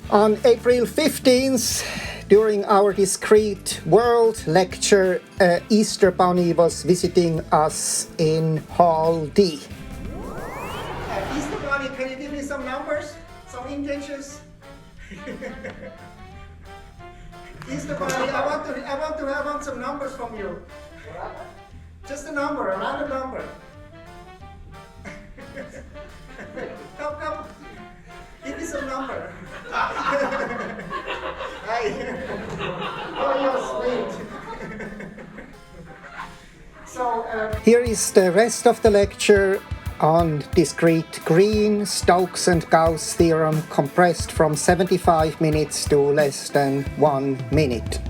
On April 15th, during our Discrete World lecture, Easter Bunny was visiting us in Hall D. Easter Bunny, can you give me some numbers? Some integers? Easter Bunny, I want some numbers from you. Just a number, a random number. Come. Give me some number. Hey. Oh, you're sweet. So, here is the rest of the lecture on discrete green, Stokes and Gauss theorem compressed from 75 minutes to less than 1 minute.